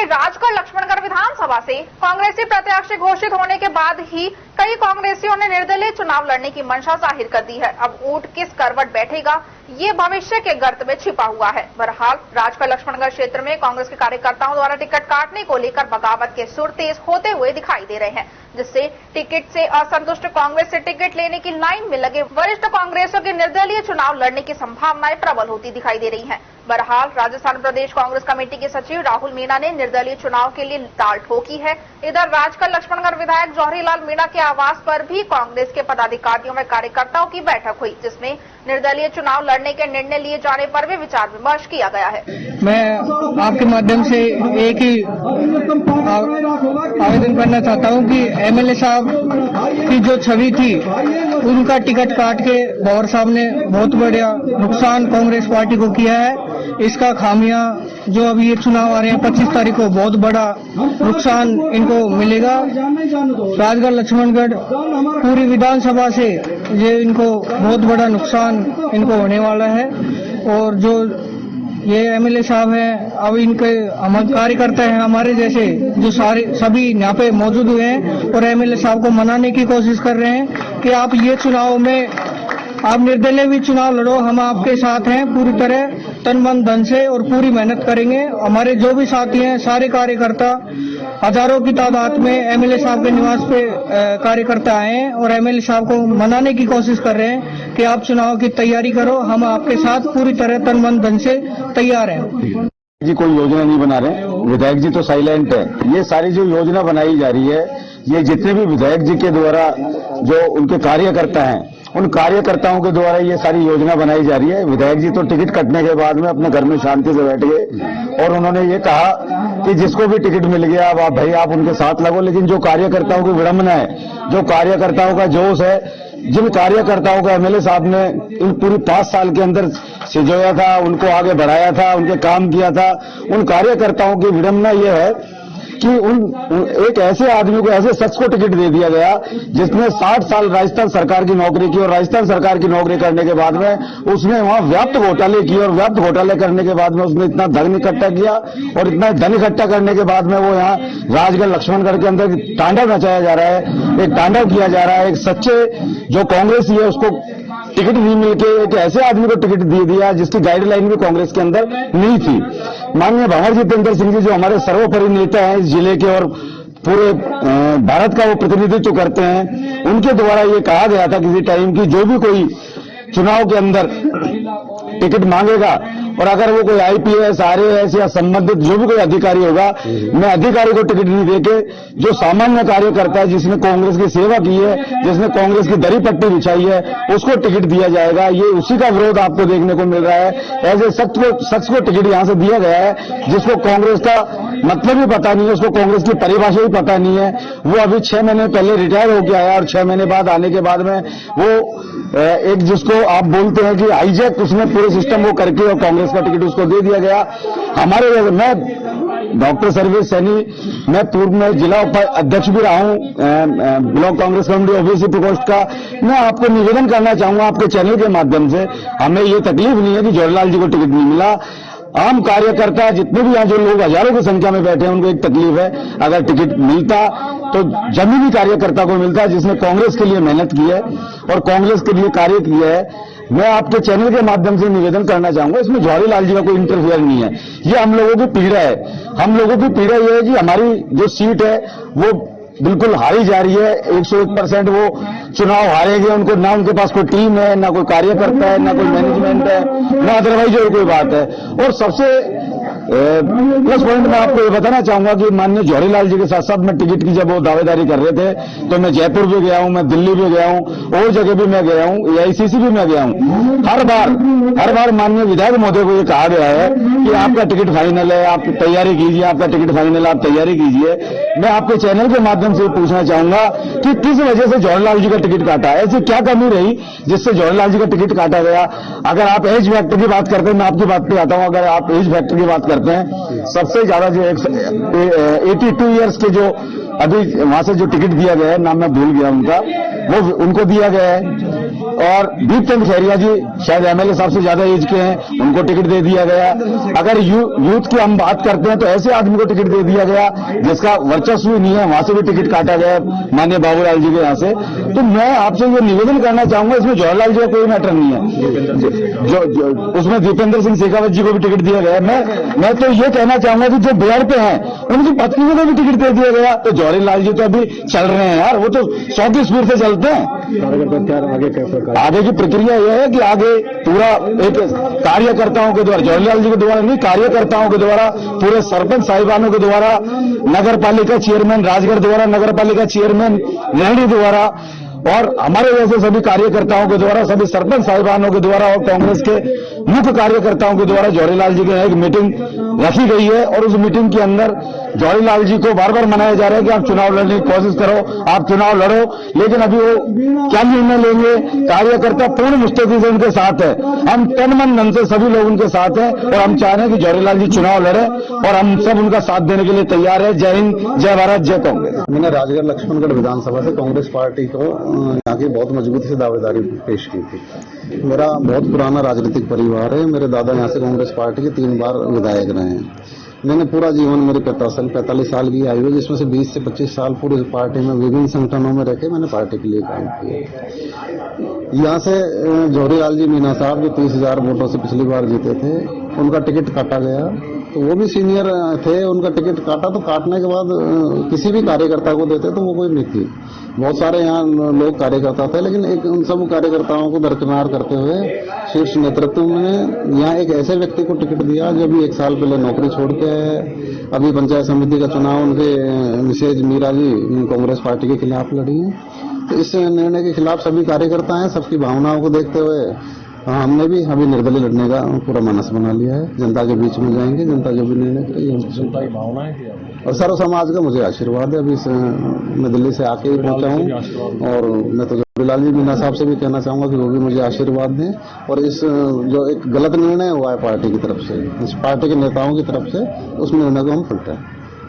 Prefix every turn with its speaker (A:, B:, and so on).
A: राजगढ़ लक्ष्मणगढ़ विधानसभा से कांग्रेसी प्रत्याशी घोषित होने के बाद ही कई कांग्रेसियों ने निर्दलीय चुनाव लड़ने की मंशा जाहिर कर दी है। अब ऊंट किस करवट बैठेगा, ये भविष्य के गर्त में छिपा हुआ है। बहरहाल राजगढ़ लक्ष्मणगढ़ क्षेत्र में कांग्रेस के कार्यकर्ताओं द्वारा टिकट काटने को लेकर बगावत के सुर तेज होते हुए दिखाई दे रहे हैं, जिससे टिकट से असंतुष्ट कांग्रेस से टिकट लेने की लाइन में लगे वरिष्ठ कांग्रेसियों के निर्दलीय चुनाव लड़ने की संभावनाएं प्रबल होती दिखाई दे रही हैं। बहरहाल राजस्थान प्रदेश कांग्रेस कमेटी के सचिव राहुल मीणा ने निर्दलीय चुनाव के लिए ताल ठोकी है। इधर राजगढ़ लक्ष्मणगढ़ विधायक जौहरीलाल मीणा के आवास पर भी कांग्रेस के पदाधिकारियों व कार्यकर्ताओं की बैठक हुई, जिसमें निर्दलीय चुनाव लड़ने के निर्णय लिए जाने पर भी विचार विमर्श किया गया है।
B: मैं आपके माध्यम से एक ही आवेदन करना चाहता हूं कि एमएलए साहब की जो छवि थी उनका टिकट काट के बावर साहब ने बहुत बड़ा नुकसान कांग्रेस पार्टी को किया है। इसका खामियां जो अभी ये चुनाव आ रहे हैं 25 तारीख को बहुत बड़ा नुकसान इनको मिलेगा। राजगढ़ लक्ष्मणगढ़ पूरी विधानसभा से ये इनको बहुत बड़ा नुकसान इनको होने वाला है। और जो ये एमएलए साहब हैं, अब इनके हम कार्यकर्ता हैं हमारे जैसे जो सभी यहाँ पे मौजूद हुए हैं और एमएलए साहब को मनाने की कोशिश कर रहे हैं कि आप ये चुनाव में आप निर्दलीय भी चुनाव लड़ो, हम आपके साथ हैं पूरी तरह तन मन धन से और पूरी मेहनत करेंगे। हमारे जो भी साथी हैं सारे कार्यकर्ता हजारों की तादाद में एमएलए साहब के निवास पे कार्यकर्ता आए हैं और एमएलए साहब को मनाने की कोशिश कर रहे हैं कि आप चुनाव की तैयारी करो, हम आपके साथ पूरी तरह तन मन धन से तैयार हैं।
C: जी कोई योजना नहीं बना रहे, विधायक जी तो साइलेंट है। ये सारी जो योजना बनाई जा रही है, ये जितने भी विधायक जी के द्वारा जो उनके कार्यकर्ता हैं उन कार्यकर्ताओं के द्वारा ये सारी योजना बनाई जा रही है। विधायक जी तो टिकट कटने के बाद में अपने घर में शांति से बैठ गए और उन्होंने ये कहा कि जिसको भी टिकट मिल गया अब भाई आप उनके साथ लगो। लेकिन जो कार्यकर्ताओं की विडंबना है, जो कार्यकर्ताओं का जोश है, जिन कार्यकर्ताओं का एमएलए साहब ने इन पूरी 5 साल के अंदर सिजोया था, उनको आगे बढ़ाया था, उनके काम किया था, उन कार्यकर्ताओं की विडंबना ये है कि एक ऐसे आदमी को, ऐसे शख्स को टिकट दे दिया गया जिसने 60 साल राजस्थान सरकार की नौकरी की और राजस्थान सरकार की नौकरी करने के बाद में उसने वहां व्याप्त घोटाले किए और व्याप्त घोटाले करने के बाद में उसने इतना धन इकट्ठा किया और इतना धन इकट्ठा करने के बाद में वो यहाँ राजगढ़ लक्ष्मणगढ़ के अंदर तांडव नचाया जा रहा है, एक तांडव किया जा रहा है। एक सच्चे जो कांग्रेसी है उसको टिकट नहीं मिलके एक ऐसे आदमी को टिकट दे दिया जिसकी गाइडलाइन भी कांग्रेस के अंदर नहीं थी। माननीय भंवर जितेंद्र सिंह जी जो हमारे सर्वोपरि नेता हैं इस जिले के और पूरे भारत का वो प्रतिनिधित्व करते हैं, उनके द्वारा ये कहा गया था किसी टाइम की जो भी कोई चुनाव के अंदर टिकट मांगेगा और अगर वो कोई आईपीएस, आरएएस या संबंधित जो भी कोई अधिकारी होगा, मैं अधिकारी को टिकट नहीं देके जो सामान्य कार्यकर्ता है जिसने कांग्रेस की सेवा की है, जिसने कांग्रेस की दरी पट्टी बिछाई है, उसको टिकट दिया जाएगा। ये उसी का विरोध आपको देखने को मिल रहा है। ऐसे शख्स को टिकट यहां से दिया गया है जिसको कांग्रेस का मतलब ही पता नहीं है, उसको कांग्रेस की परिभाषा ही पता नहीं है। वो अभी 6 महीने पहले रिटायर होकर आया और 6 महीने बाद आने के बाद में वो एक जिसको आप बोलते हैं कि हाईजैक उसने पूरे सिस्टम को करके और कांग्रेस का टिकट उसको दे दिया गया। हमारे मैं डॉक्टर सर्वेश सैनी, मैं पूर्व में जिला अध्यक्ष भी रहा हूं ब्लॉक कांग्रेस कमेटी ओबीसी प्रकोष्ठ का। मैं आपको निवेदन करना चाहूंगा आपके चैनल के माध्यम से, हमें ये तकलीफ नहीं है कि जौहरीलाल जी को टिकट नहीं मिला। आम कार्यकर्ता जितने भी यहाँ जो लोग हजारों की संख्या में बैठे हैं उनको एक तकलीफ है, अगर टिकट मिलता तो जमीनी कार्यकर्ता को मिलता जिसने कांग्रेस के लिए मेहनत की है और कांग्रेस के लिए कार्य किया है। मैं आपके चैनल के माध्यम से निवेदन करना चाहूंगा, इसमें जौहरीलाल जी का कोई इंटरफेयर नहीं है। ये हम लोगों की पीड़ा है। हम लोगों की पीड़ा यह है कि हमारी जो सीट है वो बिल्कुल हारी जा रही है। 101% वो चुनाव हारेंगे, उनको ना उनके पास कोई टीम है, ना कोई कार्यकर्ता है, ना कोई मैनेजमेंट है, ना अदरवाइज और कोई बात है। और सबसे प्लस पॉइंट मैं आपको ये बताना चाहूंगा कि माननीय जौहरीलाल जी के साथ साथ मैं टिकट की जब वो दावेदारी कर रहे थे तो मैं जयपुर भी गया हूं, मैं दिल्ली भी गया हूं, और जगह भी मैं गया हूं, एआईसीसी भी मैं गया हूं। हर बार माननीय विधायक महोदय को ये कहा गया है कि आपका टिकट फाइनल है, आप तैयारी कीजिए, आपका टिकट फाइनल है, आप तैयारी कीजिए। मैं आपके चैनल के माध्यम से पूछना चाहूंगा कि किस वजह से जौहरीलाल जी का टिकट काटा, ऐसी क्या कमी रही जिससे जौहरीलाल जी का टिकट काटा गया। अगर आप एज फैक्टर की बात करते हैं, मैं आपकी बात पे आता हूं, अगर आप एज फैक्टर की बात करते हैं, सबसे ज्यादा जो 82 ईयर्स के जो अभी वहां से जो टिकट दिया गया है, नाम मैं भूल गया उनका, वो उनको दिया गया है। और दीप चंद खैरिया जी शायद एमएलए साहब से ज्यादा एज के हैं, उनको टिकट दे दिया गया। अगर यूथ की हम बात करते हैं तो ऐसे आदमी को टिकट दे दिया गया जिसका वर्चस्व ही नहीं है, वहां से भी टिकट काटा गया माननीय बाबूलाल जी के यहाँ से। तो मैं आपसे ये निवेदन करना चाहूंगा, इसमें जवाहरलाल जी का कोई मैटर नहीं है, जो उसमें दीपेंद्र सिंह शेखावत जी को भी टिकट दिया गया। मैं तो ये कहना चाहूंगा कि जो बिहार पे हैं उनकी पत्नी को भी टिकट दे दिया गया। तो जवाहरलाल जी तो अभी चल रहे हैं यार, वो तो 100 की स्पीड से चलते हैं। आगे की प्रक्रिया यह है कि आगे पूरा एक कार्यकर्ताओं के द्वारा, जवाहरलाल जी के द्वारा नहीं, कार्यकर्ताओं के द्वारा, पूरे सरपंच साहिबानों के द्वारा, नगर पालिका चेयरमैन राजगढ़ द्वारा, नगर पालिका चेयरमैन रेहड़ी द्वारा और हमारे जैसे सभी कार्यकर्ताओं के द्वारा, सभी सरपंच साहिबानों के द्वारा और कांग्रेस के मुख्य कार्यकर्ताओं के द्वारा जवाहरलाल जी के एक मीटिंग रखी गई है। और उस मीटिंग के अंदर जवाहरलाल जी को बार बार मनाया जा रहा है कि आप चुनाव लड़ने की कोशिश करो, आप चुनाव लड़ो। लेकिन अभी वो क्या निर्णय लेंगे, कार्यकर्ता पूर्ण मुस्तैदी से उनके साथ है, हम तन मन धन से सभी लोग उनके साथ हैं और हम चाह रहे हैं कि जवाहरलाल जी चुनाव लड़े और हम सब उनका साथ देने के लिए तैयार है। जय हिंद, जय भारत, जय कांग्रेस।
D: मैंने राजगढ़ लक्ष्मणगढ़ विधानसभा से कांग्रेस पार्टी को यहाँ की बहुत मजबूती से दावेदारी पेश की थी। मेरा बहुत पुराना राजनीतिक परिवार है, मेरे दादा यहाँ से कांग्रेस पार्टी के 3 बार विधायक रहे हैं। मैंने पूरा जीवन मेरे 45 साल की आयु है, जिसमें से 20 से 25 साल पूरी पार्टी में विभिन्न संगठनों में रह के मैंने पार्टी के लिए काम किया। यहाँ से जवाहरलाल जी मीना साहब जो 30,000 वोटों से पिछली बार जीते थे, उनका टिकट काटा गया। तो वो भी सीनियर थे, उनका टिकट काटा तो काटने के बाद किसी भी कार्यकर्ता को देते तो वो कोई नहीं थी। बहुत सारे यहाँ लोग कार्यकर्ता थे, लेकिन एक उन सब कार्यकर्ताओं को दरकिनार करते हुए शीर्ष नेतृत्व ने यहाँ एक ऐसे व्यक्ति को टिकट दिया जो अभी 1 साल पहले नौकरी छोड़ के आए। अभी पंचायत समिति का चुनाव उनके मिसेज मीरा जी कांग्रेस पार्टी के खिलाफ लड़ी है। तो इस निर्णय के खिलाफ सभी कार्यकर्ता हैं, सबकी भावनाओं को देखते हुए हमने भी अभी निर्दलीय लड़ने का पूरा मानस बना लिया है। जनता के बीच में जाएंगे, जनता जो भी निर्णय करेगी। और सर्व समाज का मुझे आशीर्वाद है। अभी मैं दिल्ली से आके ही पहुंचा हूं और मैं तो जवाहरलाल जी मीना साहब से भी कहना चाहूंगा कि वो भी मुझे आशीर्वाद दें। और इस जो एक गलत निर्णय हुआ है पार्टी की तरफ से, इस पार्टी के नेताओं की तरफ से, उस निर्णय को हम पलटाएं।